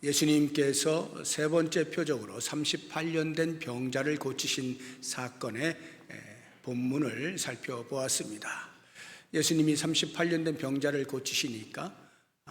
예수님께서 세 번째 표적으로 38년 된 병자를 고치신 사건의 본문을 살펴보았습니다. 예수님이 38년 된 병자를 고치시니까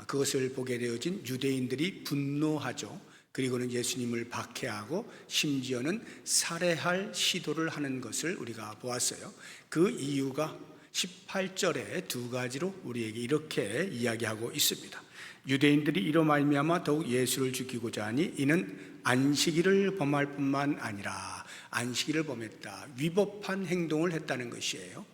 그것을 보게 되어진 유대인들이 분노하죠. 그리고는 예수님을 박해하고 심지어는 살해할 시도를 하는 것을 우리가 보았어요. 그 이유가 18절에 두 가지로 우리에게 이렇게 이야기하고 있습니다. 유대인들이 이로 말미암아 더욱 예수를 죽이고자 하니 이는 안식일을 범할 뿐만 아니라 안식일을 범했다, 위법한 행동을 했다는 것이에요.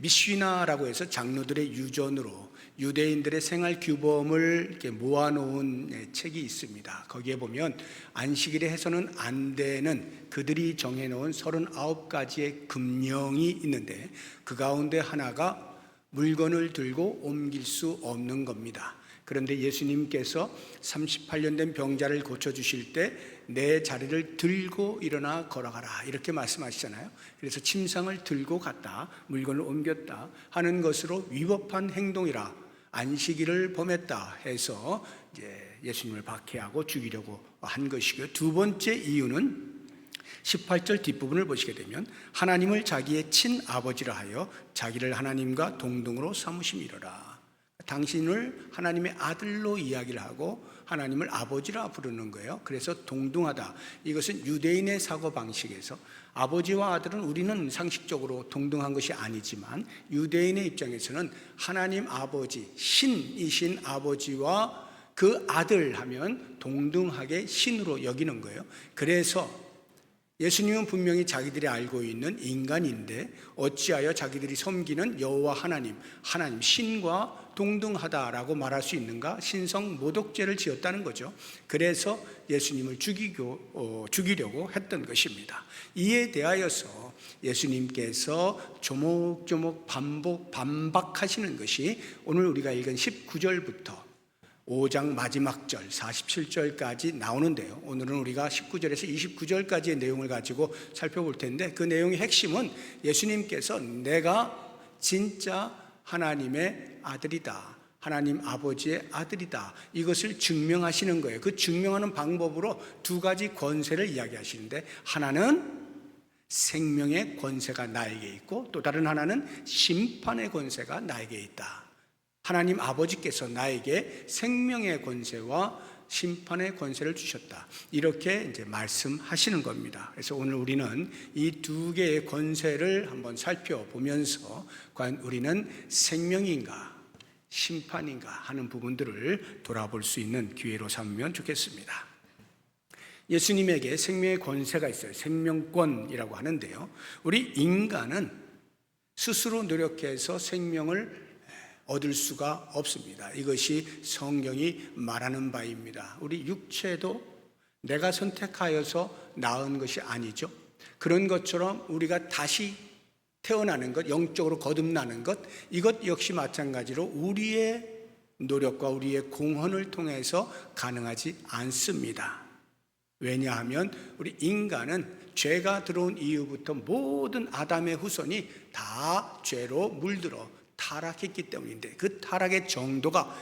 미쉬나라고 해서 장로들의 유전으로 유대인들의 생활 규범을 이렇게 모아놓은 책이 있습니다. 거기에 보면 안식일에 해서는 안 되는 그들이 정해놓은 39가지의 금령이 있는데 그 가운데 하나가 물건을 들고 옮길 수 없는 겁니다. 그런데 예수님께서 38년 된 병자를 고쳐주실 때 내 자리를 들고 일어나 걸어가라 이렇게 말씀하시잖아요. 그래서 침상을 들고 갔다, 물건을 옮겼다 하는 것으로 위법한 행동이라 안식일을 범했다 해서 이제 예수님을 박해하고 죽이려고 한 것이고요. 두 번째 이유는 18절 뒷부분을 보시게 되면 하나님을 자기의 친아버지라 하여 자기를 하나님과 동등으로 삼으심이로라. 당신을 하나님의 아들로 이야기를 하고 하나님을 아버지라 부르는 거예요. 그래서 동등하다. 이것은 유대인의 사고방식에서 아버지와 아들은 우리는 상식적으로 동등한 것이 아니지만 유대인의 입장에서는 하나님 아버지, 신이신 아버지와 그 아들 하면 동등하게 신으로 여기는 거예요. 그래서 예수님은 분명히 자기들이 알고 있는 인간인데 어찌하여 자기들이 섬기는 여호와 하나님 신과 동등하다라고 말할 수 있는가? 신성 모독죄를 지었다는 거죠. 그래서 예수님을 죽이려고 했던 것입니다. 이에 대하여서 예수님께서 조목조목 반박하시는 것이 오늘 우리가 읽은 19절부터 5장 마지막 절 47절까지 나오는데요. 오늘은 우리가 19절에서 29절까지의 내용을 가지고 살펴볼 텐데 그 내용의 핵심은 예수님께서 내가 진짜 하나님의 아들이다, 하나님 아버지의 아들이다, 이것을 증명하시는 거예요. 그 증명하는 방법으로 두 가지 권세를 이야기하시는데 하나는 생명의 권세가 나에게 있고 또 다른 하나는 심판의 권세가 나에게 있다. 하나님 아버지께서 나에게 생명의 권세와 심판의 권세를 주셨다. 이렇게 이제 말씀하시는 겁니다. 그래서 오늘 우리는 이 두 개의 권세를 한번 살펴보면서 과연 우리는 생명인가 심판인가 하는 부분들을 돌아볼 수 있는 기회로 삼으면 좋겠습니다. 예수님에게 생명의 권세가 있어요. 생명권이라고 하는데요. 우리 인간은 스스로 노력해서 생명을 얻을 수가 없습니다. 이것이 성경이 말하는 바입니다. 우리 육체도 내가 선택하여서 낳은 것이 아니죠. 그런 것처럼 우리가 다시 태어나는 것, 영적으로 거듭나는 것, 이것 역시 마찬가지로 우리의 노력과 우리의 공헌을 통해서 가능하지 않습니다. 왜냐하면 우리 인간은 죄가 들어온 이후부터 모든 아담의 후손이 다 죄로 물들어 타락했기 때문인데 그 타락의 정도가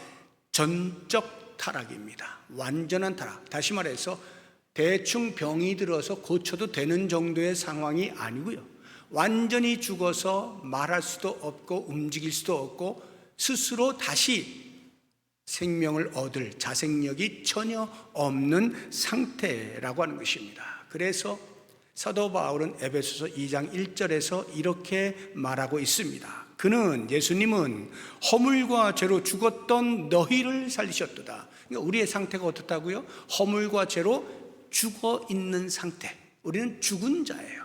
전적 타락입니다. 완전한 타락. 다시 말해서 대충 병이 들어서 고쳐도 되는 정도의 상황이 아니고요. 완전히 죽어서 말할 수도 없고 움직일 수도 없고 스스로 다시 생명을 얻을 자생력이 전혀 없는 상태라고 하는 것입니다. 그래서 사도 바울은 에베소서 2장 1절에서 이렇게 말하고 있습니다. 그는 예수님은 허물과 죄로 죽었던 너희를 살리셨도다. 그러니까 우리의 상태가 어떻다고요? 허물과 죄로 죽어 있는 상태. 우리는 죽은 자예요.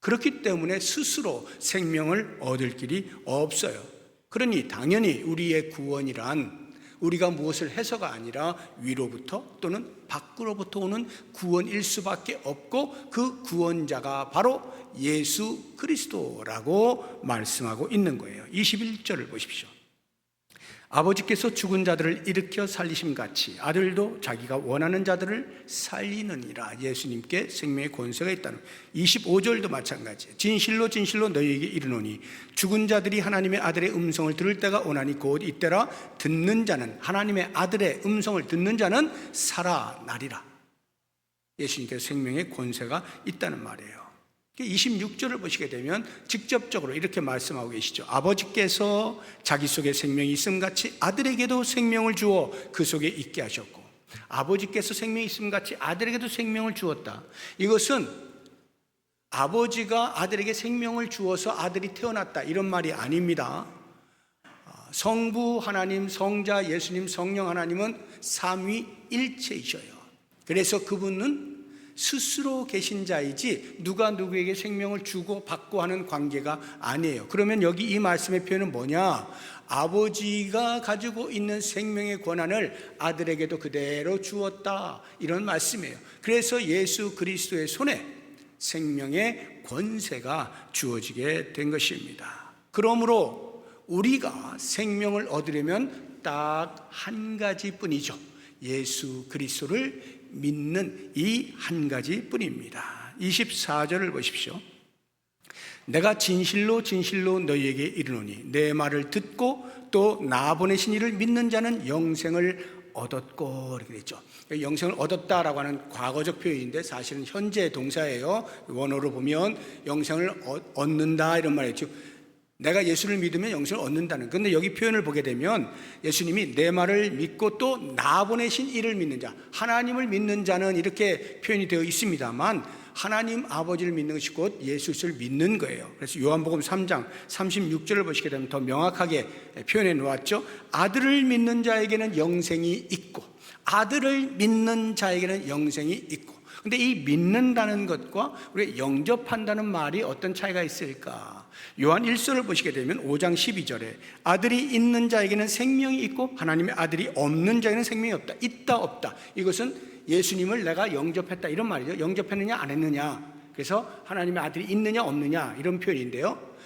그렇기 때문에 스스로 생명을 얻을 길이 없어요. 그러니 당연히 우리의 구원이란 우리가 무엇을 해서가 아니라 위로부터 또는 밖으로부터 오는 구원일 수밖에 없고 그 구원자가 바로 예수 그리스도라고 말씀하고 있는 거예요. 21절을 보십시오. 아버지께서 죽은 자들을 일으켜 살리심 같이 아들도 자기가 원하는 자들을 살리느니라. 예수님께 생명의 권세가 있다는 25절도 마찬가지예요. 진실로 진실로 너희에게 이르노니 죽은 자들이 하나님의 아들의 음성을 들을 때가 오나니 곧 이때라. 듣는 자는, 하나님의 아들의 음성을 듣는 자는 살아나리라. 예수님께서 생명의 권세가 있다는 말이에요. 26절을 보시게 되면 직접적으로 이렇게 말씀하고 계시죠. 아버지께서 자기 속에 생명이 있음같이 아들에게도 생명을 주어 그 속에 있게 하셨고, 아버지께서 생명이 있음같이 아들에게도 생명을 주었다. 이것은 아버지가 아들에게 생명을 주어서 아들이 태어났다 이런 말이 아닙니다. 성부 하나님, 성자 예수님, 성령 하나님은 삼위일체이셔요. 그래서 그분은 스스로 계신 자이지 누가 누구에게 생명을 주고 받고 하는 관계가 아니에요. 그러면 여기 이 말씀의 표현은 뭐냐? 아버지가 가지고 있는 생명의 권한을 아들에게도 그대로 주었다, 이런 말씀이에요. 그래서 예수 그리스도의 손에 생명의 권세가 주어지게 된 것입니다. 그러므로 우리가 생명을 얻으려면 딱 한 가지뿐이죠. 예수 그리스도를 믿는 이 한 가지뿐입니다. 24절을 보십시오. 내가 진실로 진실로 너희에게 이르노니 내 말을 듣고 또 나 보내신 이를 믿는 자는 영생을 얻었고, 이렇게 됐죠. 영생을 얻었다라고 하는 과거적 표현인데 사실은 현재 동사예요. 원어로 보면 영생을 얻는다 이런 말이죠. 내가 예수를 믿으면 영생을 얻는다는. 그런데 여기 표현을 보게 되면 예수님이 내 말을 믿고 또 나 보내신 이를 믿는 자, 하나님을 믿는 자는 이렇게 표현이 되어 있습니다만 하나님 아버지를 믿는 것이 곧 예수를 믿는 거예요. 그래서 요한복음 3장 36절을 보시게 되면 더 명확하게 표현해 놓았죠. 아들을 믿는 자에게는 영생이 있고, 아들을 믿는 자에게는 영생이 있고. 근데 이 믿는다는 것과 우리 영접한다는 말이 어떤 차이가 있을까? 요한 1서를 보시게 되면 5장 12절에 아들이 있는 자에게는 생명이 있고 하나님의 아들이 없는 자에게는 생명이 없다. 있다 없다. 이것은 예수님을 내가 영접했다 이런 말이죠. 영접했느냐 안 했느냐. 그래서 하나님의 아들이 있느냐 없느냐 이런 표현인데요.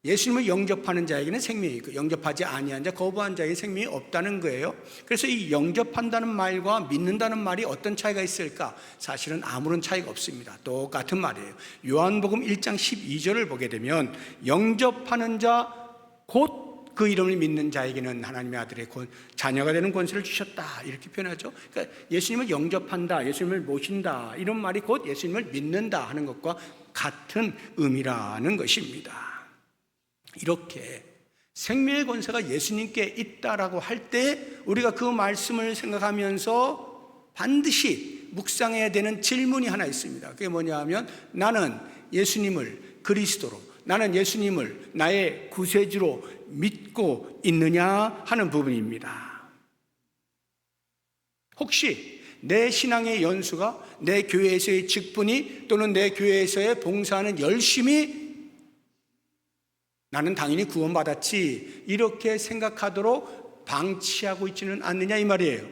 예수님을 영접하는 자에게는 생명이 있고 영접하지 아니한 자, 거부한 자에게 생명이 없다는 거예요. 그래서 이 영접한다는 말과 믿는다는 말이 어떤 차이가 있을까? 사실은 아무런 차이가 없습니다. 똑같은 말이에요. 요한복음 1장 12절을 보게 되면 영접하는 자 곧 그 이름을 믿는 자에게는 하나님의 아들의 자녀가 되는 권세를 주셨다 이렇게 표현하죠. 그러니까 예수님을 영접한다, 예수님을 모신다 이런 말이 곧 예수님을 믿는다 하는 것과 같은 의미라는 것입니다. 이렇게 생명의 권세가 예수님께 있다라고 할 때 우리가 그 말씀을 생각하면서 반드시 묵상해야 되는 질문이 하나 있습니다. 그게 뭐냐 하면 나는 예수님을 그리스도로, 나는 예수님을 나의 구세주로 믿고 있느냐 하는 부분입니다. 혹시 내 신앙의 연수가 내 교회에서의 직분이 또는 내 교회에서의 봉사하는 열심이 나는 당연히 구원받았지 이렇게 생각하도록 방치하고 있지는 않느냐 이 말이에요.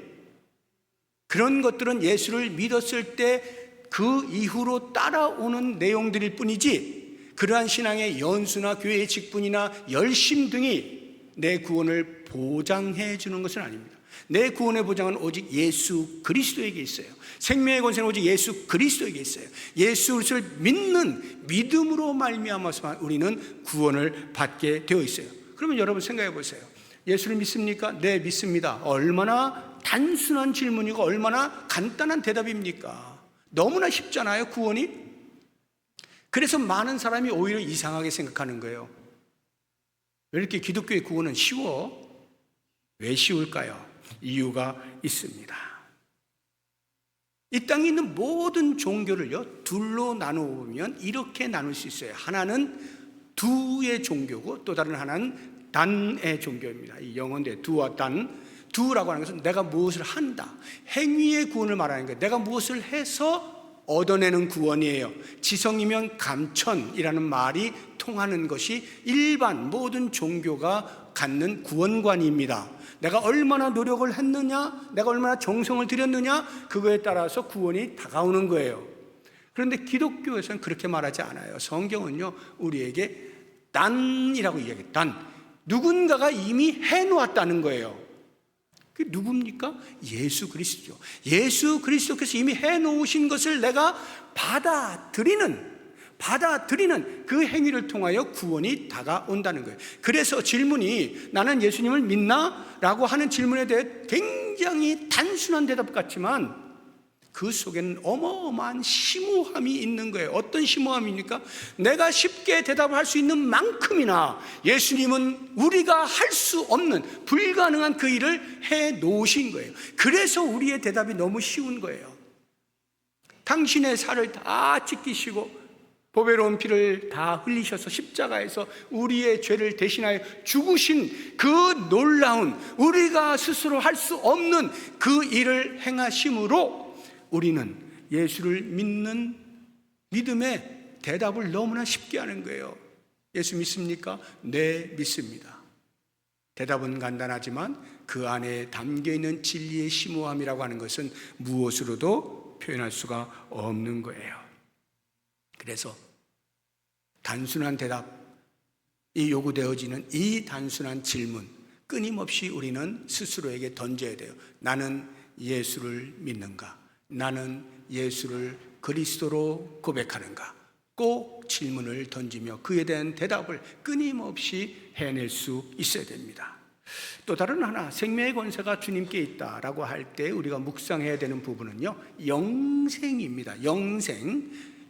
그런 것들은 예수를 믿었을 때 그 이후로 따라오는 내용들일 뿐이지 그러한 신앙의 연수나 교회의 직분이나 열심 등이 내 구원을 보장해 주는 것은 아닙니다. 내 구원의 보장은 오직 예수 그리스도에게 있어요. 생명의 권세는 오직 예수 그리스도에게 있어요. 예수를 믿는 믿음으로 말미암아서 우리는 구원을 받게 되어 있어요. 그러면 여러분 생각해 보세요. 예수를 믿습니까? 네, 믿습니다. 얼마나 단순한 질문이고 얼마나 간단한 대답입니까? 너무나 쉽잖아요, 구원이. 그래서 많은 사람이 오히려 이상하게 생각하는 거예요. 왜 이렇게 기독교의 구원은 쉬워? 왜 쉬울까요? 이유가 있습니다. 이 땅에 있는 모든 종교를요 둘로 나누어 보면 이렇게 나눌 수 있어요. 하나는 두의 종교고 또 다른 하나는 단의 종교입니다. 이 영어인데 두와 단. 두라고 하는 것은 내가 무엇을 한다, 행위의 구원을 말하는 거예요. 내가 무엇을 해서 얻어내는 구원이에요. 지성이면 감천이라는 말이 통하는 것이 일반 모든 종교가 갖는 구원관입니다. 내가 얼마나 노력을 했느냐, 내가 얼마나 정성을 들였느냐, 그거에 따라서 구원이 다가오는 거예요. 그런데 기독교에서는 그렇게 말하지 않아요. 성경은요 우리에게 단이라고 이야기해요. 단, 누군가가 이미 해놓았다는 거예요. 그게 누굽니까? 예수 그리스도죠. 예수 그리스도께서 이미 해놓으신 것을 내가 받아들이는 그 행위를 통하여 구원이 다가온다는 거예요. 그래서 질문이 나는 예수님을 믿나? 라고 하는 질문에 대해 굉장히 단순한 대답 같지만 그 속에는 어마어마한 심오함이 있는 거예요. 어떤 심오함입니까? 내가 쉽게 대답을 할 수 있는 만큼이나 예수님은 우리가 할 수 없는 불가능한 그 일을 해 놓으신 거예요. 그래서 우리의 대답이 너무 쉬운 거예요. 당신의 살을 다 찢기시고 보배로운 피를 다 흘리셔서 십자가에서 우리의 죄를 대신하여 죽으신 그 놀라운, 우리가 스스로 할 수 없는 그 일을 행하심으로 우리는 예수를 믿는 믿음의 대답을 너무나 쉽게 하는 거예요. 예수 믿습니까? 네, 믿습니다. 대답은 간단하지만 그 안에 담겨있는 진리의 심오함이라고 하는 것은 무엇으로도 표현할 수가 없는 거예요. 그래서 단순한 대답이 요구되어지는 이 단순한 질문, 끊임없이 우리는 스스로에게 던져야 돼요. 나는 예수를 믿는가? 나는 예수를 그리스도로 고백하는가? 꼭 질문을 던지며 그에 대한 대답을 끊임없이 해낼 수 있어야 됩니다. 또 다른 하나, 생명의 권세가 주님께 있다라고 할 때 우리가 묵상해야 되는 부분은요, 영생입니다.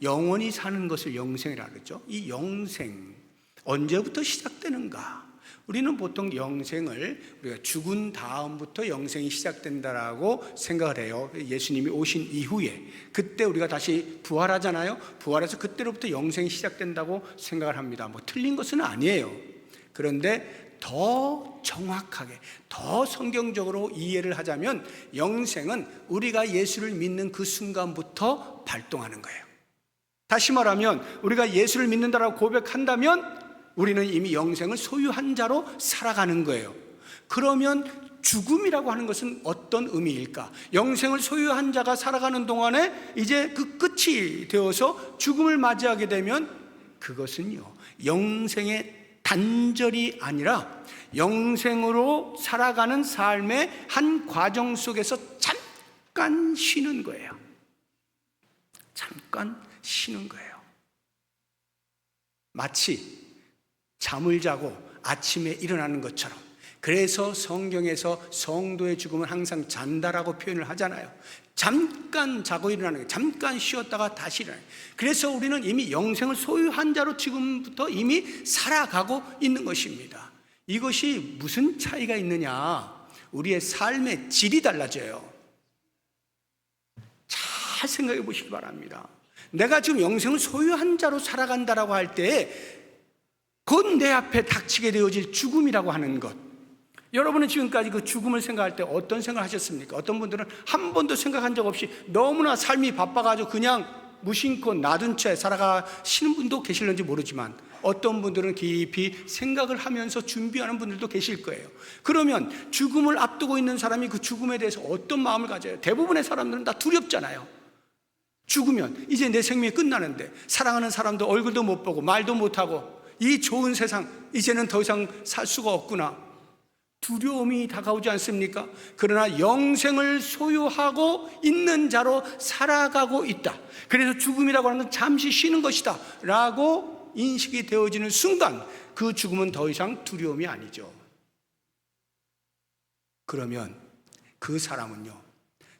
영원히 사는 것을 영생이라고 그러죠. 이 영생 언제부터 시작되는가? 우리는 보통 영생을 우리가 죽은 다음부터 영생이 시작된다라고 생각을 해요. 예수님이 오신 이후에 그때 우리가 다시 부활하잖아요. 부활해서 그때로부터 영생이 시작된다고 생각을 합니다. 뭐 틀린 것은 아니에요. 그런데 더 정확하게, 더 성경적으로 이해를 하자면 영생은 우리가 예수를 믿는 그 순간부터 발동하는 거예요. 다시 말하면 우리가 예수를 믿는다라고 고백한다면 우리는 이미 영생을 소유한 자로 살아가는 거예요. 그러면 죽음이라고 하는 것은 어떤 의미일까? 영생을 소유한 자가 살아가는 동안에 이제 그 끝이 되어서 죽음을 맞이하게 되면 그것은요, 영생의 단절이 아니라 영생으로 살아가는 삶의 한 과정 속에서 잠깐 쉬는 거예요. 잠깐 쉬는 거예요. 마치 잠을 자고 아침에 일어나는 것처럼. 그래서 성경에서 성도의 죽음은 항상 잔다라고 표현을 하잖아요. 잠깐 자고 일어나는 거예요. 잠깐 쉬었다가 다시 일어나요. 그래서 우리는 이미 영생을 소유한 자로 지금부터 이미 살아가고 있는 것입니다. 이것이 무슨 차이가 있느냐? 우리의 삶의 질이 달라져요. 잘 생각해 보시기 바랍니다. 내가 지금 영생을 소유한 자로 살아간다라고 할 때 곧 내 앞에 닥치게 되어질 죽음이라고 하는 것, 여러분은 지금까지 그 죽음을 생각할 때 어떤 생각을 하셨습니까? 어떤 분들은 한 번도 생각한 적 없이 너무나 삶이 바빠가지고 그냥 무심코 놔둔 채 살아가시는 분도 계실는지 모르지만 어떤 분들은 깊이 생각을 하면서 준비하는 분들도 계실 거예요. 그러면 죽음을 앞두고 있는 사람이 그 죽음에 대해서 어떤 마음을 가져요? 대부분의 사람들은 다 두렵잖아요. 죽으면 이제 내 생명이 끝나는데 사랑하는 사람도 얼굴도 못 보고 말도 못하고 이 좋은 세상 이제는 더 이상 살 수가 없구나. 두려움이 다가오지 않습니까? 그러나 영생을 소유하고 있는 자로 살아가고 있다. 그래서 죽음이라고 하는 건 잠시 쉬는 것이다 라고 인식이 되어지는 순간 그 죽음은 더 이상 두려움이 아니죠. 그러면 그 사람은요,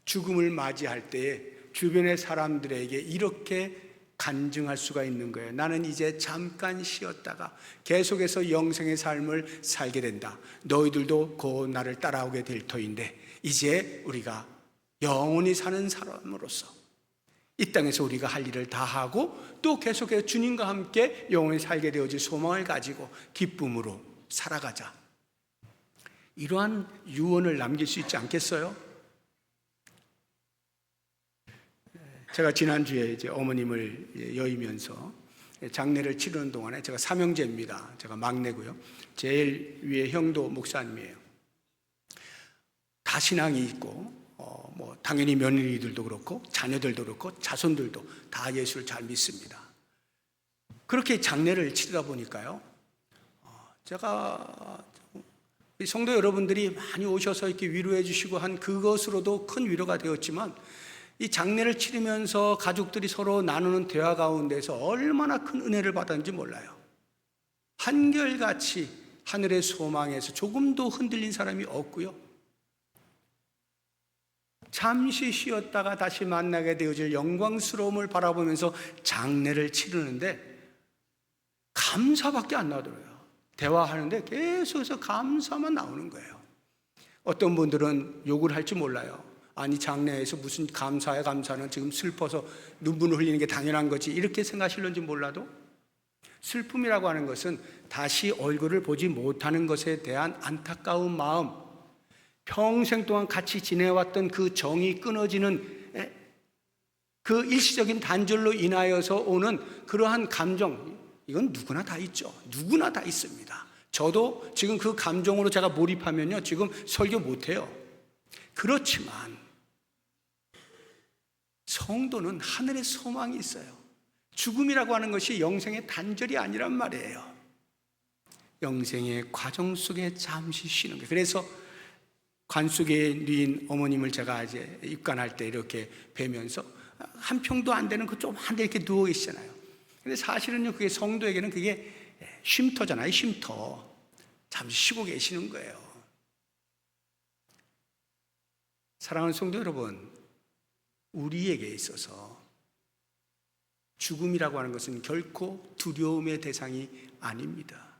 죽음을 맞이할 때에 주변의 사람들에게 이렇게 간증할 수가 있는 거예요. 나는 이제 잠깐 쉬었다가 계속해서 영생의 삶을 살게 된다. 너희들도 곧 나를 따라오게 될 터인데 이제 우리가 영원히 사는 사람으로서 이 땅에서 우리가 할 일을 다 하고 또 계속해서 주님과 함께 영원히 살게 되어질 소망을 가지고 기쁨으로 살아가자. 이러한 유언을 남길 수 있지 않겠어요? 제가 지난주에 이제 어머님을 여의면서 장례를 치르는 동안에 제가 삼형제입니다. 제가 막내고요. 제일 위에 형도 목사님이에요. 다 신앙이 있고, 뭐 당연히 며느리들도 그렇고, 자녀들도 그렇고, 자손들도 다 예수를 잘 믿습니다. 그렇게 장례를 치르다 보니까요, 제가 성도 여러분들이 많이 오셔서 이렇게 위로해 주시고 한 그것으로도 큰 위로가 되었지만, 이 장례를 치르면서 가족들이 서로 나누는 대화 가운데서 얼마나 큰 은혜를 받았는지 몰라요. 한결같이 하늘의 소망에서 조금도 흔들린 사람이 없고요, 잠시 쉬었다가 다시 만나게 되어질 영광스러움을 바라보면서 장례를 치르는데 감사밖에 안 나오더라고요. 대화하는데 계속해서 감사만 나오는 거예요. 어떤 분들은 욕을 할지 몰라요. 아니, 장례에서 무슨 감사야, 감사는 지금 슬퍼서 눈물을 흘리는 게 당연한 거지, 이렇게 생각하실런지 몰라도, 슬픔이라고 하는 것은 다시 얼굴을 보지 못하는 것에 대한 안타까운 마음, 평생 동안 같이 지내왔던 그 정이 끊어지는 그 일시적인 단절로 인하여서 오는 그러한 감정, 이건 누구나 다 있죠. 누구나 다 있습니다. 저도 지금 그 감정으로 제가 몰입하면요, 지금 설교 못해요. 그렇지만 성도는 하늘의 소망이 있어요. 죽음이라고 하는 것이 영생의 단절이 아니란 말이에요. 영생의 과정 속에 잠시 쉬는 거예요. 그래서 관 속에 누인 어머님을 제가 이제 입관할 때 이렇게 뵈면서 한 평도 안 되는 그 조그만 데 이렇게 누워 계시잖아요. 근데 사실은요, 그게 성도에게는 그게 쉼터잖아요. 쉼터. 잠시 쉬고 계시는 거예요. 사랑하는 성도 여러분, 우리에게 있어서 죽음이라고 하는 것은 결코 두려움의 대상이 아닙니다.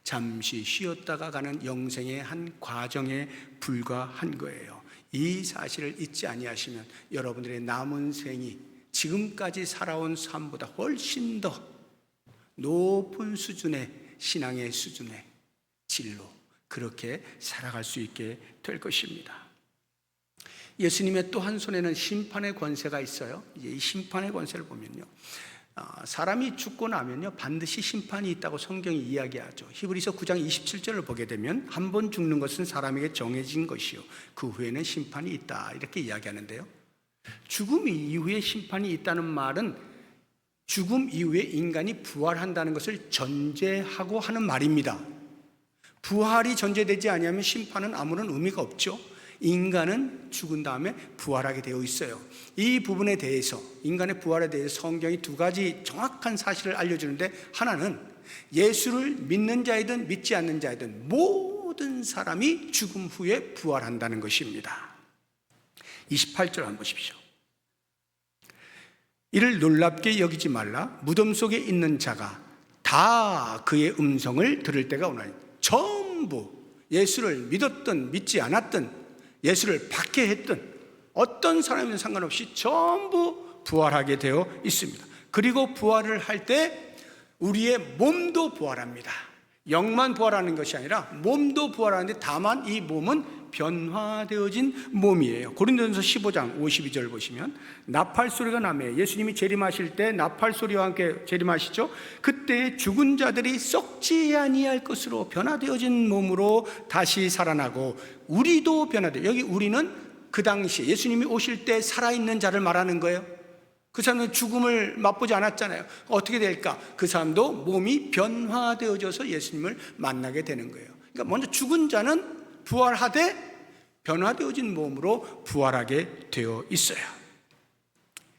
잠시 쉬었다가 가는 영생의 한 과정에 불과한 거예요. 이 사실을 잊지 아니하시면 여러분들의 남은 생이 지금까지 살아온 삶보다 훨씬 더 높은 수준의 신앙의 수준의 진로, 그렇게 살아갈 수 있게 될 것입니다. 예수님의 또 한 손에는 심판의 권세가 있어요. 이 심판의 권세를 보면요, 사람이 죽고 나면요 반드시 심판이 있다고 성경이 이야기하죠. 히브리서 9장 27절을 보게 되면 한 번 죽는 것은 사람에게 정해진 것이요 그 후에는 심판이 있다, 이렇게 이야기하는데요, 죽음 이후에 심판이 있다는 말은 죽음 이후에 인간이 부활한다는 것을 전제하고 하는 말입니다. 부활이 전제되지 않으면 심판은 아무런 의미가 없죠. 인간은 죽은 다음에 부활하게 되어 있어요. 이 부분에 대해서, 인간의 부활에 대해서 성경이 두 가지 정확한 사실을 알려주는데, 하나는 예수를 믿는 자이든 믿지 않는 자이든 모든 사람이 죽음 후에 부활한다는 것입니다. 28절 한번 보십시오. 이를 놀랍게 여기지 말라. 무덤 속에 있는 자가 다 그의 음성을 들을 때가 오나니. 전부 예수를 믿었든 믿지 않았든 예수를 박해했든 어떤 사람이든 상관없이 전부 부활하게 되어 있습니다. 그리고 부활을 할 때 우리의 몸도 부활합니다. 영만 부활하는 것이 아니라 몸도 부활하는데, 다만 이 몸은 변화되어진 몸이에요. 고린도전서 15장 52절 보시면 나팔 소리가 나매, 예수님이 재림하실 때 나팔 소리와 함께 재림하시죠. 그때 죽은 자들이 썩지 아니할 것으로 변화되어진 몸으로 다시 살아나고 우리도 변화돼. 여기 우리는 그 당시 예수님이 오실 때 살아있는 자를 말하는 거예요. 그 사람은 죽음을 맛보지 않았잖아요. 어떻게 될까? 그 사람도 몸이 변화되어져서 예수님을 만나게 되는 거예요. 그러니까 먼저 죽은 자는 부활하되 변화되어진 몸으로 부활하게 되어 있어요.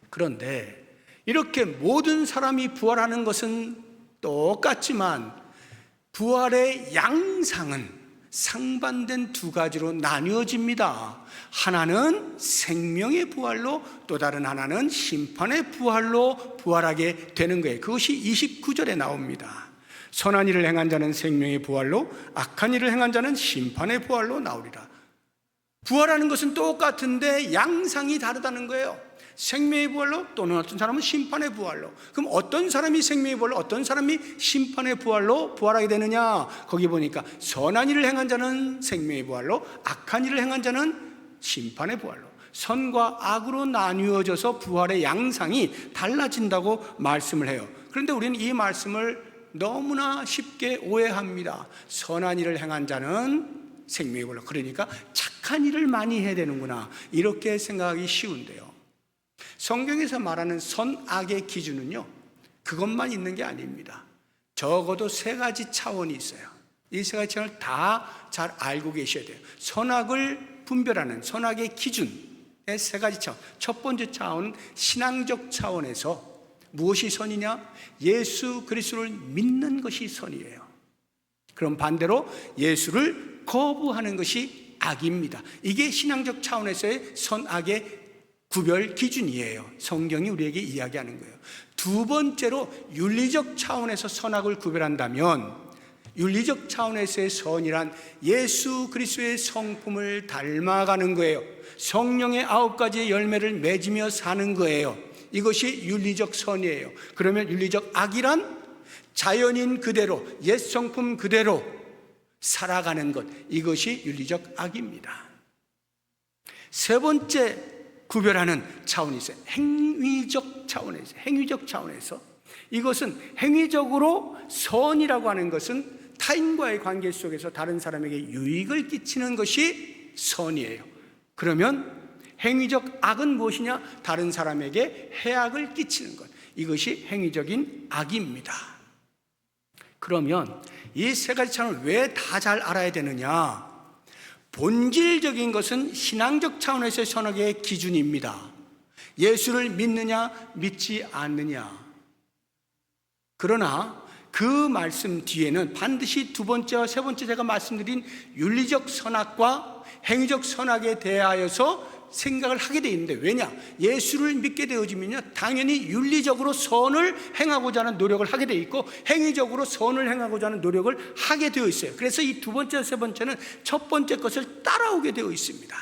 그런데 이렇게 모든 사람이 부활하는 것은 똑같지만 부활의 양상은 상반된 두 가지로 나뉘어집니다. 하나는 생명의 부활로, 또 다른 하나는 심판의 부활로 부활하게 되는 거예요. 그것이 29절에 나옵니다. 선한 일을 행한 자는 생명의 부활로, 악한 일을 행한 자는 심판의 부활로 나오리라. 부활하는 것은 똑같은데 양상이 다르다는 거예요. 생명의 부활로, 또는 어떤 사람은 심판의 부활로. 그럼 어떤 사람이 생명의 부활로, 어떤 사람이 심판의 부활로 부활하게 되느냐? 거기 보니까 선한 일을 행한 자는 생명의 부활로, 악한 일을 행한 자는 심판의 부활로. 선과 악으로 나뉘어져서 부활의 양상이 달라진다고 말씀을 해요. 그런데 우리는 이 말씀을 너무나 쉽게 오해합니다. 선한 일을 행한 자는 생명의 부활로, 그러니까 착한 일을 많이 해야 되는구나, 이렇게 생각하기 쉬운데요, 성경에서 말하는 선악의 기준은요 그것만 있는 게 아닙니다. 적어도 세 가지 차원이 있어요. 이 세 가지 차원을 다 잘 알고 계셔야 돼요. 선악을 분별하는 선악의 기준의 세 가지 차원. 첫 번째 차원은 신앙적 차원에서 무엇이 선이냐? 예수 그리스도를 믿는 것이 선이에요. 그럼 반대로 예수를 거부하는 것이 악입니다. 이게 신앙적 차원에서의 선악의 구별 기준이에요. 성경이 우리에게 이야기하는 거예요. 두 번째로 윤리적 차원에서 선악을 구별한다면, 윤리적 차원에서의 선이란 예수 그리스도의 성품을 닮아가는 거예요. 성령의 9가지의 열매를 맺으며 사는 거예요. 이것이 윤리적 선이에요. 그러면 윤리적 악이란 자연인 그대로, 옛 성품 그대로 살아가는 것, 이것이 윤리적 악입니다. 세 번째 구별하는 차원이 있어요. 행위적 차원에서. 행위적 차원에서 이것은 행위적으로 선이라고 하는 것은 타인과의 관계 속에서 다른 사람에게 유익을 끼치는 것이 선이에요. 그러면 행위적 악은 무엇이냐? 다른 사람에게 해악을 끼치는 것, 이것이 행위적인 악입니다. 그러면 이 세 가지 차원을 왜 다 잘 알아야 되느냐? 본질적인 것은 신앙적 차원에서의 선악의 기준입니다. 예수를 믿느냐 믿지 않느냐. 그러나 그 말씀 뒤에는 반드시 두 번째와 세 번째 제가 말씀드린 윤리적 선악과 행위적 선악에 대하여서 생각을 하게 돼 있는데, 왜냐? 예수를 믿게 되어지면요, 당연히 윤리적으로 선을 행하고자 하는 노력을 하게 돼 있고 행위적으로 선을 행하고자 하는 노력을 하게 되어 있어요. 그래서 이 두 번째, 세 번째는 첫 번째 것을 따라오게 되어 있습니다.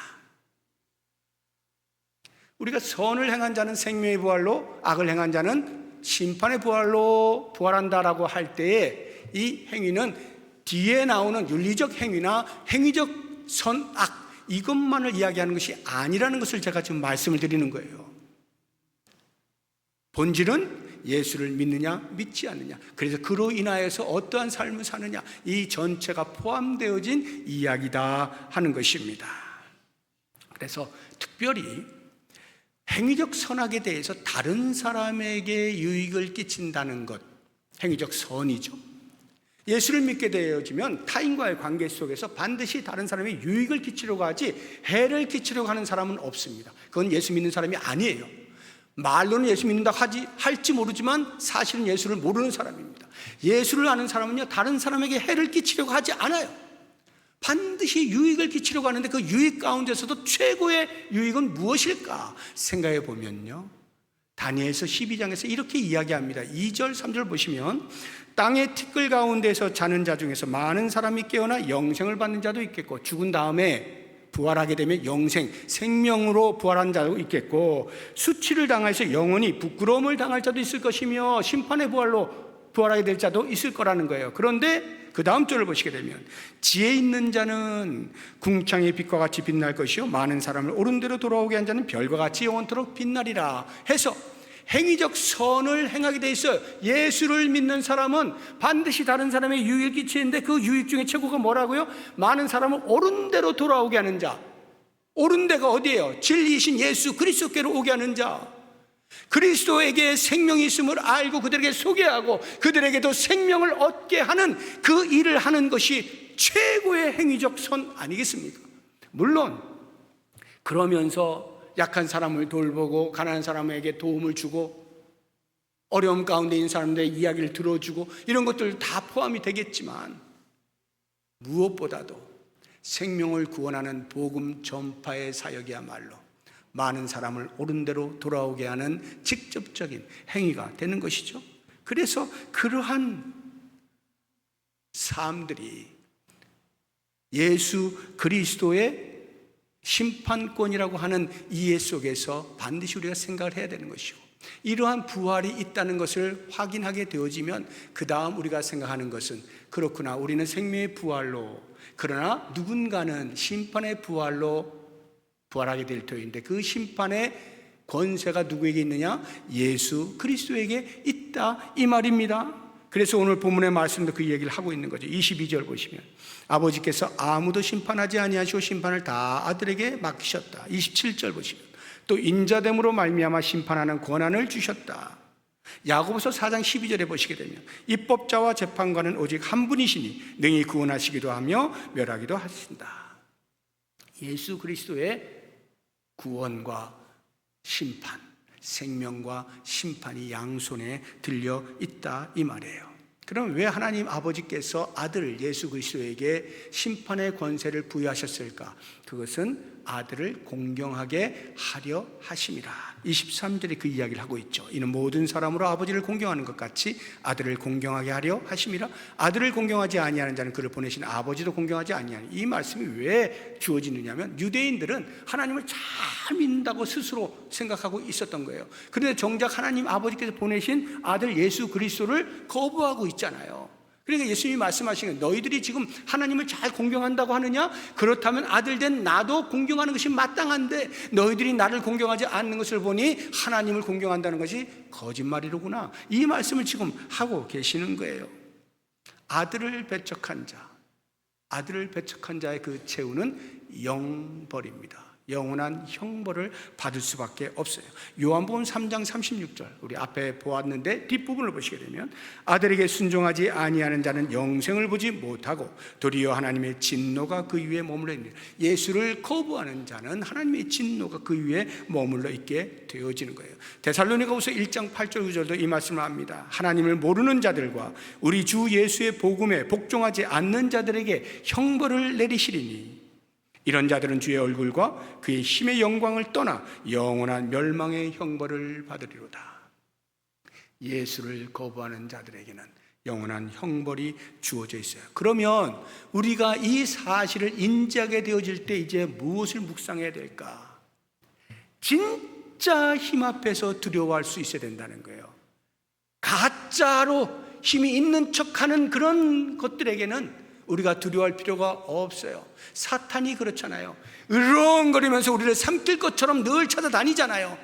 우리가 선을 행한 자는 생명의 부활로, 악을 행한 자는 심판의 부활로 부활한다라고 할 때에 이 행위는 뒤에 나오는 윤리적 행위나 행위적 선악, 이것만을 이야기하는 것이 아니라는 것을 제가 지금 말씀을 드리는 거예요. 본질은 예수를 믿느냐 믿지 않느냐, 그래서 그로 인하여서 어떠한 삶을 사느냐, 이 전체가 포함되어진 이야기다 하는 것입니다. 그래서 특별히 행위적 선악에 대해서 다른 사람에게 유익을 끼친다는 것, 행위적 선이죠. 예수를 믿게 되어지면 타인과의 관계 속에서 반드시 다른 사람이 유익을 끼치려고 하지 해를 끼치려고 하는 사람은 없습니다. 그건 예수 믿는 사람이 아니에요. 말로는 예수 믿는다고 할지 모르지만 사실은 예수를 모르는 사람입니다. 예수를 아는 사람은요, 다른 사람에게 해를 끼치려고 하지 않아요. 반드시 유익을 끼치려고 하는데 그 유익 가운데서도 최고의 유익은 무엇일까 생각해 보면요, 다니엘서 12장에서 이렇게 이야기합니다. 2절 3절 보시면, 땅의 티끌 가운데서 자는 자 중에서 많은 사람이 깨어나 영생을 받는 자도 있겠고, 죽은 다음에 부활하게 되면 영생, 생명으로 부활한 자도 있겠고, 수치를 당해서 영원히 부끄러움을 당할 자도 있을 것이며 심판의 부활로 부활하게 될 자도 있을 거라는 거예요. 그런데 그 다음 절을 보시게 되면, 지혜 있는 자는 궁창의 빛과 같이 빛날 것이요 많은 사람을 옳은 대로 돌아오게 한 자는 별과 같이 영원토록 빛나리라 해서 행위적 선을 행하게 돼 있어요. 예수를 믿는 사람은 반드시 다른 사람의 유익을 끼치는데 그 유익 중에 최고가 뭐라고요? 많은 사람을 옳은 대로 돌아오게 하는 자. 옳은 데가 어디예요? 진리이신 예수 그리스도께로 오게 하는 자. 그리스도에게 생명이 있음을 알고 그들에게 소개하고 그들에게도 생명을 얻게 하는 그 일을 하는 것이 최고의 행위적 선 아니겠습니까? 물론 그러면서 약한 사람을 돌보고 가난한 사람에게 도움을 주고 어려움 가운데 있는 사람들의 이야기를 들어주고 이런 것들 다 포함이 되겠지만, 무엇보다도 생명을 구원하는 복음 전파의 사역이야말로 많은 사람을 옳은 대로 돌아오게 하는 직접적인 행위가 되는 것이죠. 그래서 그러한 삶들이 예수 그리스도의 심판권이라고 하는 이해 속에서 반드시 우리가 생각을 해야 되는 것이고, 이러한 부활이 있다는 것을 확인하게 되어지면 그 다음 우리가 생각하는 것은, 그렇구나, 우리는 생명의 부활로, 그러나 누군가는 심판의 부활로 부활하게 될 터인데 그 심판의 권세가 누구에게 있느냐? 예수 그리스도에게 있다, 이 말입니다. 그래서 오늘 본문의 말씀도 그 얘기를 하고 있는 거죠. 22절 보시면, 아버지께서 아무도 심판하지 아니하시고 심판을 다 아들에게 맡기셨다. 27절 보시면, 또 인자됨으로 말미암아 심판하는 권한을 주셨다. 야고보서 4장 12절에 보시게 되면 입법자와 재판관은 오직 한 분이시니 능히 구원하시기도 하며 멸하기도 하신다. 예수 그리스도의 구원과 심판, 생명과 심판이 양손에 들려 있다 이 말이에요. 그럼 왜 하나님 아버지께서 아들 예수 그리스도에게 심판의 권세를 부여하셨을까? 그것은 아들을 공경하게 하려 하심이라. 23절에 그 이야기를 하고 있죠. 이는 모든 사람으로 아버지를 공경하는 것 같이 아들을 공경하게 하려 하심이라. 아들을 공경하지 아니하는 자는 그를 보내신 아버지도 공경하지 아니하니. 이 말씀이 왜 주어지느냐면 유대인들은 하나님을 잘 믿는다고 스스로 생각하고 있었던 거예요. 그런데 정작 하나님 아버지께서 보내신 아들 예수 그리스도를 거부하고 있잖아요. 그러니까 예수님이 말씀하시는 너희들이 지금 하나님을 잘 공경한다고 하느냐? 그렇다면 아들된 나도 공경하는 것이 마땅한데 너희들이 나를 공경하지 않는 것을 보니 하나님을 공경한다는 것이 거짓말이로구나. 이 말씀을 지금 하고 계시는 거예요. 아들을 배척한 자의 그 최후는 영벌입니다. 영원한 형벌을 받을 수밖에 없어요. 요한복음 3장 36절 우리 앞에 보았는데 뒷부분을 보시게 되면 아들에게 순종하지 아니하는 자는 영생을 보지 못하고 도리어 하나님의 진노가 그 위에 머물러 있는, 예수를 거부하는 자는 하나님의 진노가 그 위에 머물러 있게 되어지는 거예요. 데살로니가후서 1장 8절 9절도 이 말씀을 합니다. 하나님을 모르는 자들과 우리 주 예수의 복음에 복종하지 않는 자들에게 형벌을 내리시리니 이런 자들은 주의 얼굴과 그의 힘의 영광을 떠나 영원한 멸망의 형벌을 받으리로다. 예수를 거부하는 자들에게는 영원한 형벌이 주어져 있어요. 그러면 우리가 이 사실을 인지하게 되어질 때 이제 무엇을 묵상해야 될까? 진짜 힘 앞에서 두려워할 수 있어야 된다는 거예요. 가짜로 힘이 있는 척하는 그런 것들에게는 우리가 두려워할 필요가 없어요. 사탄이 그렇잖아요. 으렁거리면서 우리를 삼킬 것처럼 늘 찾아다니잖아요.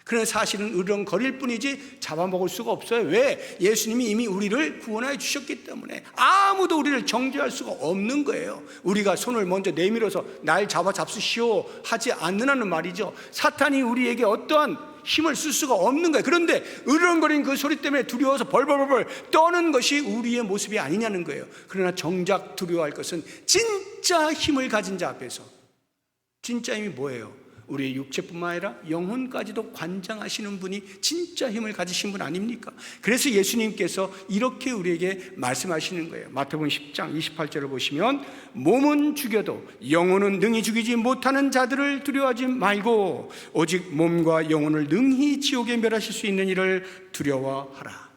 그런데 사실은 으렁거릴 뿐이지 잡아먹을 수가 없어요. 왜? 예수님이 이미 우리를 구원하여 주셨기 때문에 아무도 우리를 정죄할 수가 없는 거예요. 우리가 손을 먼저 내밀어서 날 잡수시오 하지 않느냐는 말이죠. 사탄이 우리에게 어떠한 힘을 쓸 수가 없는 거예요. 그런데 으렁거리는 그 소리 때문에 두려워서 벌벌벌 떠는 것이 우리의 모습이 아니냐는 거예요. 그러나 정작 두려워할 것은 진짜 힘을 가진 자 앞에서. 진짜 힘이 뭐예요? 우리의 육체뿐만 아니라 영혼까지도 관장하시는 분이 진짜 힘을 가지신 분 아닙니까? 그래서 예수님께서 이렇게 우리에게 말씀하시는 거예요. 마태복음 10장 28절을 보시면 몸은 죽여도 영혼은 능히 죽이지 못하는 자들을 두려워하지 말고 오직 몸과 영혼을 능히 지옥에 멸하실 수 있는 이를 두려워하라.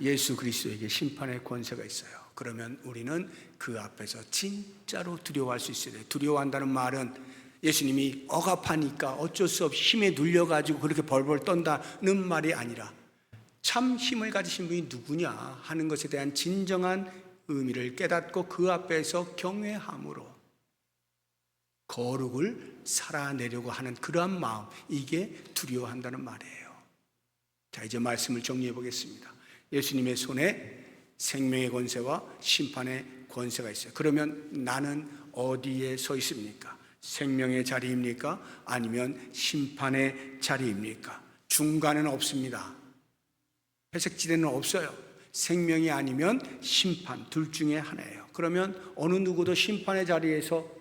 예수 그리스도에게 심판의 권세가 있어요. 그러면 우리는 그 앞에서 진짜로 두려워할 수 있어야 돼요. 두려워한다는 말은 예수님이 억압하니까 어쩔 수 없이 힘에 눌려가지고 그렇게 벌벌 떤다는 말이 아니라 참 힘을 가지신 분이 누구냐 하는 것에 대한 진정한 의미를 깨닫고 그 앞에서 경외함으로 거룩을 살아내려고 하는 그러한 마음, 이게 두려워한다는 말이에요. 자, 이제 말씀을 정리해 보겠습니다. 예수님의 손에 생명의 권세와 심판의 권세가 있어요. 그러면 나는 어디에 서 있습니까? 생명의 자리입니까? 아니면 심판의 자리입니까? 중간은 없습니다. 회색지대는 없어요. 생명이 아니면 심판, 둘 중에 하나예요. 그러면 어느 누구도 심판의 자리에서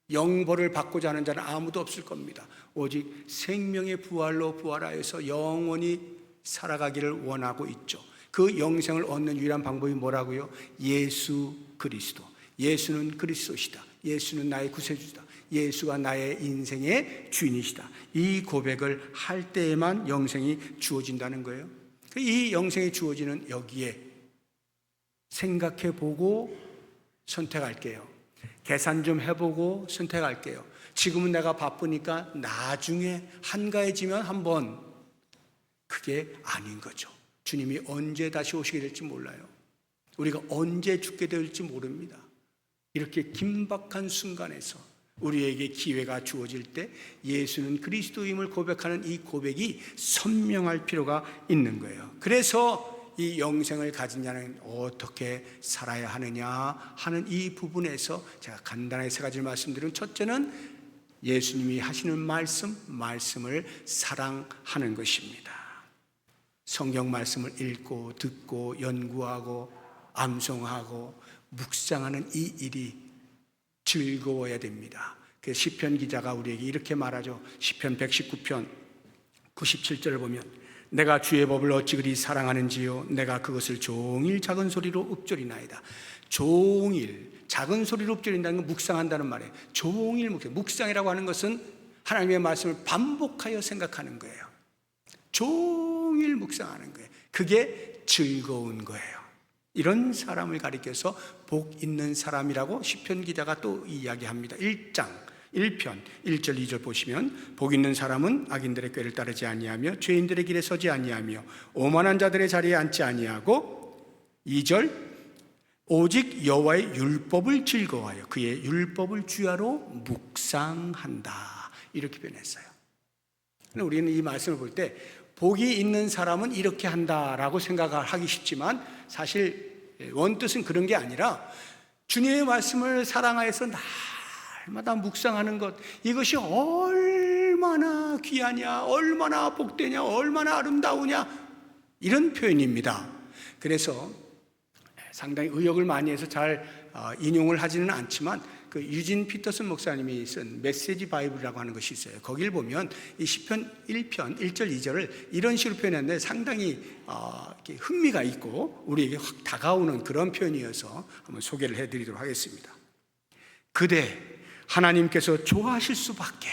영벌을 받고자 하는 자는 아무도 없을 겁니다. 오직 생명의 부활로 부활하여서 영원히 살아가기를 원하고 있죠. 그 영생을 얻는 유일한 방법이 뭐라고요? 예수 그리스도. 예수는 그리스도시다. 예수는 나의 구세주다. 예수가 나의 인생의 주인이시다. 이 고백을 할 때에만 영생이 주어진다는 거예요. 이 영생이 주어지는 여기에 생각해보고 선택할게요. 계산 좀 해보고 선택할게요. 지금은 내가 바쁘니까 나중에 한가해지면 한번, 그게 아닌 거죠. 주님이 언제 다시 오시게 될지 몰라요. 우리가 언제 죽게 될지 모릅니다. 이렇게 긴박한 순간에서 우리에게 기회가 주어질 때 예수는 그리스도임을 고백하는 이 고백이 선명할 필요가 있는 거예요. 그래서 이 영생을 가진 자는 어떻게 살아야 하느냐 하는 이 부분에서 제가 간단하게 세 가지를 말씀드리면, 첫째는 예수님이 하시는 말씀을 사랑하는 것입니다. 성경 말씀을 읽고 듣고 연구하고 암송하고 묵상하는 이 일이 즐거워야 됩니다. 그 시편 기자가 우리에게 이렇게 말하죠. 시편 119편 97절을 보면 내가 주의 법을 어찌 그리 사랑하는지요 내가 그것을 종일 작은 소리로 읊조리나이다. 종일 작은 소리로 읊조린다는 건 묵상한다는 말이에요. 종일 묵상이라고 하는 것은 하나님의 말씀을 반복하여 생각하는 거예요. 종일 묵상하는 거예요. 그게 즐거운 거예요. 이런 사람을 가리켜서 복 있는 사람이라고 시편 기자가 또 이야기합니다. 1장 1편 1절 2절 보시면 복 있는 사람은 악인들의 꾀를 따르지 아니하며 죄인들의 길에 서지 아니하며 오만한 자들의 자리에 앉지 아니하고 2절 오직 여호와의 율법을 즐거워하여 그의 율법을 주야로 묵상한다. 이렇게 표현했어요. 우리는 이 말씀을 볼 때 복이 있는 사람은 이렇게 한다라고 생각하기 쉽지만 사실 원뜻은 그런 게 아니라 주님의 말씀을 사랑하여서 날마다 묵상하는 것, 이것이 얼마나 귀하냐, 얼마나 복되냐, 얼마나 아름다우냐, 이런 표현입니다. 그래서 상당히 의역을 많이 해서 잘 인용을 하지는 않지만 그 유진 피터슨 목사님이 쓴 메시지 바이블이라고 하는 것이 있어요. 거길 보면 이 시편 1편 1절 2절을 이런 식으로 표현했는데 상당히 흥미가 있고 우리에게 확 다가오는 그런 표현이어서 한번 소개를 해드리도록 하겠습니다. 그대 하나님께서 좋아하실 수밖에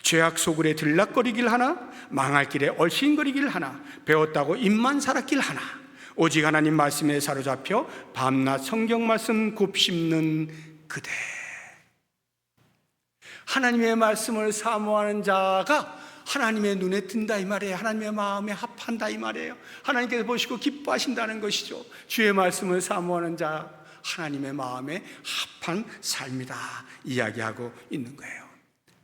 죄악 소굴에 들락거리길 하나 망할 길에 얼씬거리길 하나 배웠다고 입만 살았길 하나 오직 하나님 말씀에 사로잡혀 밤낮 성경 말씀 곱씹는 그대. 하나님의 말씀을 사모하는 자가 하나님의 눈에 든다 이 말이에요. 하나님의 마음에 합한다 이 말이에요. 하나님께서 보시고 기뻐하신다는 것이죠. 주의 말씀을 사모하는 자 하나님의 마음에 합한 삶이다 이야기하고 있는 거예요.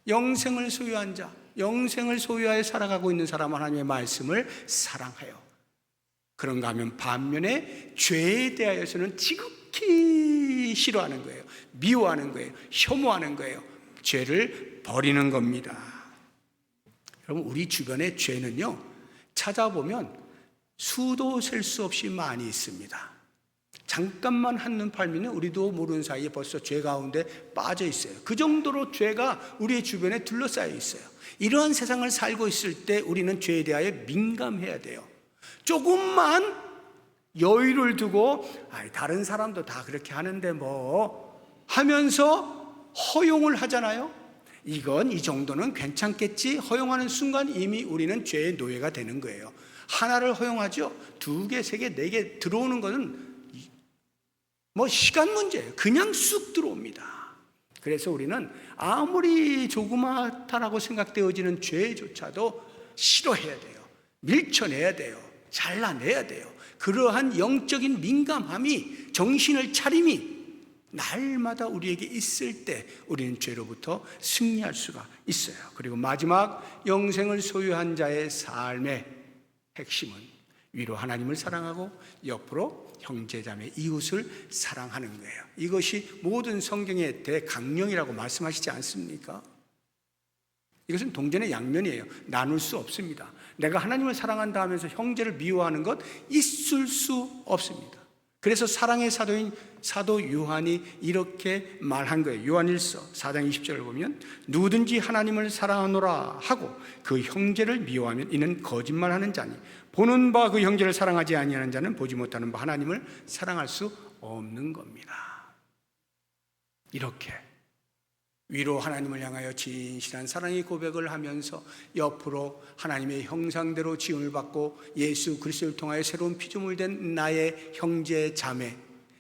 영생을 소유한 자, 영생을 소유하여 살아가고 있는 사람은 하나님의 말씀을 사랑해요. 그런가 하면 반면에 죄에 대하여서는 지극히 싫어하는 거예요. 미워하는 거예요. 혐오하는 거예요. 죄를 버리는 겁니다. 여러분, 우리 주변의 죄는요, 찾아보면 수도 셀 수 없이 많이 있습니다. 잠깐만 한눈 팔면 우리도 모르는 사이에 벌써 죄 가운데 빠져 있어요. 그 정도로 죄가 우리의 주변에 둘러싸여 있어요. 이러한 세상을 살고 있을 때 우리는 죄에 대하여 민감해야 돼요. 조금만 여유를 두고 다른 사람도 다 그렇게 하는데 뭐 하면서 허용을 하잖아요. 이건 이 정도는 괜찮겠지 허용하는 순간 이미 우리는 죄의 노예가 되는 거예요. 하나를 허용하죠. 2개, 3개, 4개 들어오는 것은 뭐 시간 문제예요. 그냥 쑥 들어옵니다. 그래서 우리는 아무리 조그맣다라고 생각되어지는 죄조차도 싫어해야 돼요. 밀쳐내야 돼요. 잘라내야 돼요. 그러한 영적인 민감함이, 정신을 차림이 날마다 우리에게 있을 때 우리는 죄로부터 승리할 수가 있어요. 그리고 마지막 영생을 소유한 자의 삶의 핵심은 위로 하나님을 사랑하고 옆으로 형제자매 이웃을 사랑하는 거예요. 이것이 모든 성경의 대강령이라고 말씀하시지 않습니까? 이것은 동전의 양면이에요. 나눌 수 없습니다. 내가 하나님을 사랑한다 하면서 형제를 미워하는 것 있을 수 없습니다. 그래서 사랑의 사도인 사도 요한이 이렇게 말한 거예요. 요한일서 4장 20절을 보면 누구든지 하나님을 사랑하노라 하고 그 형제를 미워하면 이는 거짓말하는 자니 보는 바 그 형제를 사랑하지 아니하는 자는 보지 못하는 바 하나님을 사랑할 수 없는 겁니다. 이렇게 위로 하나님을 향하여 진실한 사랑의 고백을 하면서 옆으로 하나님의 형상대로 지음을 받고 예수 그리스도를 통하여 새로운 피조물 된 나의 형제 자매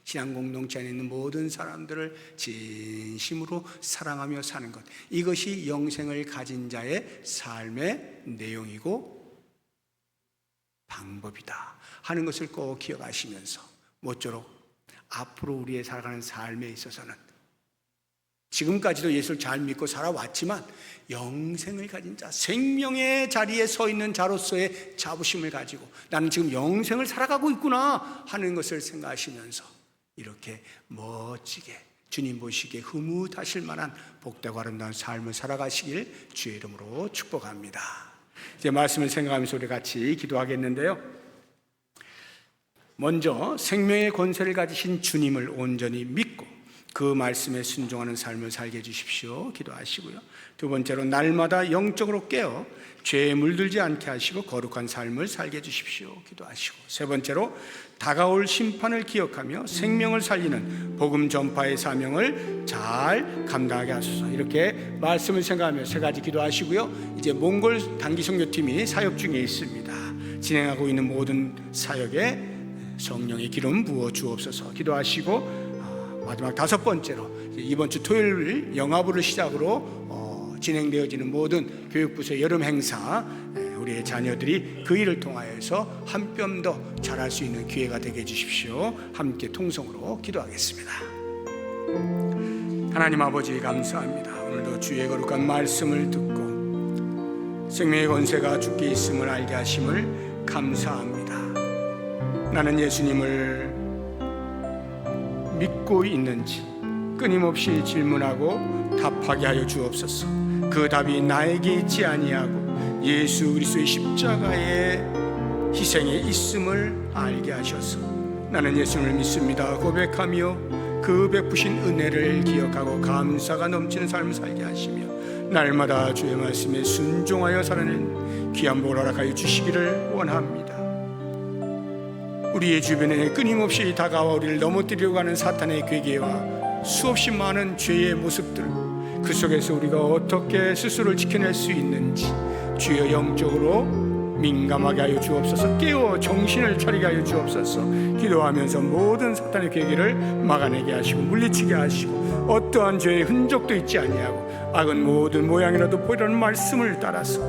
신앙 공동체 안에 있는 모든 사람들을 진심으로 사랑하며 사는 것, 이것이 영생을 가진 자의 삶의 내용이고 방법이다 하는 것을 꼭 기억하시면서 모쪼록 앞으로 우리의 살아가는 삶에 있어서는 지금까지도 예수를 잘 믿고 살아왔지만 영생을 가진 자, 생명의 자리에 서 있는 자로서의 자부심을 가지고 나는 지금 영생을 살아가고 있구나 하는 것을 생각하시면서 이렇게 멋지게 주님 보시기에 흐뭇하실 만한 복되고 아름다운 삶을 살아가시길 주의 이름으로 축복합니다. 이제 말씀을 생각하면서 우리 같이 기도하겠는데요. 먼저 생명의 권세를 가지신 주님을 온전히 믿고 그 말씀에 순종하는 삶을 살게 해주십시오. 기도하시고요. 두 번째로 날마다 영적으로 깨어 죄에 물들지 않게 하시고 거룩한 삶을 살게 해주십시오. 기도하시고 세 번째로 다가올 심판을 기억하며 생명을 살리는 복음 전파의 사명을 잘 감당하게 하소서. 이렇게 말씀을 생각하며 세 가지 기도하시고요. 이제 몽골 단기 선교팀이 사역 중에 있습니다. 진행하고 있는 모든 사역에 성령의 기름 부어 주옵소서. 기도하시고 마지막 다섯 번째로 이번 주 토요일 영화부를 시작으로 진행되어지는 모든 교육부서의 여름 행사, 우리의 자녀들이 그 일을 통하여서 한 뼘 더 잘할 수 있는 기회가 되게 해주십시오. 함께 통성으로 기도하겠습니다. 하나님 아버지 감사합니다. 오늘도 주의 거룩한 말씀을 듣고 생명의 권세가 주께 있음을 알게 하심을 감사합니다. 나는 예수님을 믿고 있는지 끊임없이 질문하고 답하게 하여 주옵소서. 그 답이 나에게 있지 아니하고 예수 그리스도의 십자가의 희생에 있음을 알게 하셔서 나는 예수님을 믿습니다 고백하며 그 베푸신 은혜를 기억하고 감사가 넘치는 삶을 살게 하시며 날마다 주의 말씀에 순종하여 살아내는 귀한 복을 허락하여 주시기를 원합니다. 우리의 주변에 끊임없이 다가와 우리를 넘어뜨리려고 하는 사탄의 괴계와 수없이 많은 죄의 모습들, 그 속에서 우리가 어떻게 스스로를 지켜낼 수 있는지 주여 영적으로 민감하게 하여 주옵소서. 깨워 정신을 차리게 하여 주옵소서. 기도하면서 모든 사탄의 괴계를 막아내게 하시고 물리치게 하시고 어떠한 죄의 흔적도 있지 아니하고 악은 모든 모양이라도 보이라는 말씀을 따라서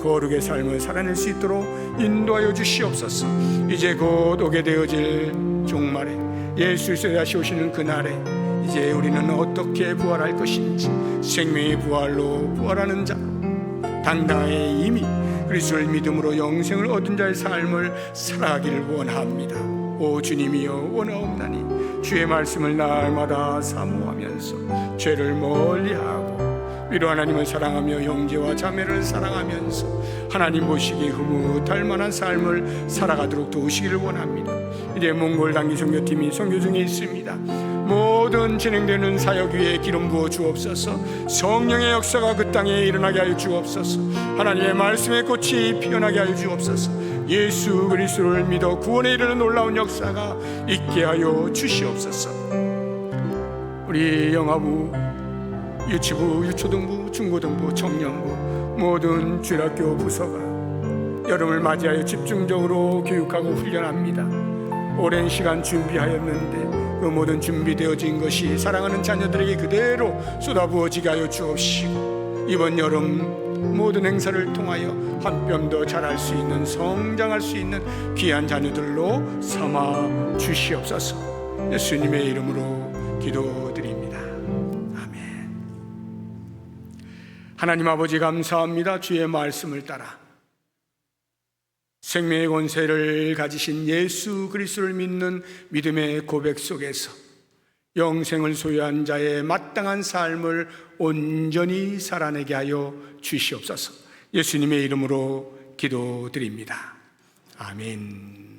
거룩의 삶을 살아낼 수 있도록 인도하여 주시옵소서. 이제 곧 오게 되어질 종말에 예수 그리스도 다시 오시는 그날에 이제 우리는 어떻게 부활할 것인지 생명의 부활로 부활하는 자 당당하게 이미 그리스도를 믿음으로 영생을 얻은 자의 삶을 살아가기를 원합니다. 오 주님이여 원하옵나니 주의 말씀을 날마다 사모하면서 죄를 멀리하고 위로 하나님을 사랑하며 형제와 자매를 사랑하면서 하나님 보시기에 흐뭇할 만한 삶을 살아가도록 도우시기를 원합니다. 이제 몽골 단기 선교팀이 선교 중에 있습니다. 모든 진행되는 사역 위에 기름 부어 주옵소서. 성령의 역사가 그 땅에 일어나게 하여 주옵소서. 하나님의 말씀의 꽃이 피어나게 하여 주옵소서. 예수 그리스도를 믿어 구원에 이르는 놀라운 역사가 있게 하여 주시옵소서. 우리 영화부, 유치부, 유초등부, 중고등부, 청년부 모든 주일학교 부서가 여름을 맞이하여 집중적으로 교육하고 훈련합니다. 오랜 시간 준비하였는데 그 모든 준비되어진 것이 사랑하는 자녀들에게 그대로 쏟아부어지게 하여 주옵시고 이번 여름 모든 행사를 통하여 한 뼘 더 자랄 수 있는 성장할 수 있는 귀한 자녀들로 삼아 주시옵소서. 예수님의 이름으로 기도드립니다. 하나님 아버지 감사합니다. 주의 말씀을 따라 생명의 권세를 가지신 예수 그리스도를 믿는 믿음의 고백 속에서 영생을 소유한 자의 마땅한 삶을 온전히 살아내게 하여 주시옵소서. 예수님의 이름으로 기도드립니다. 아멘.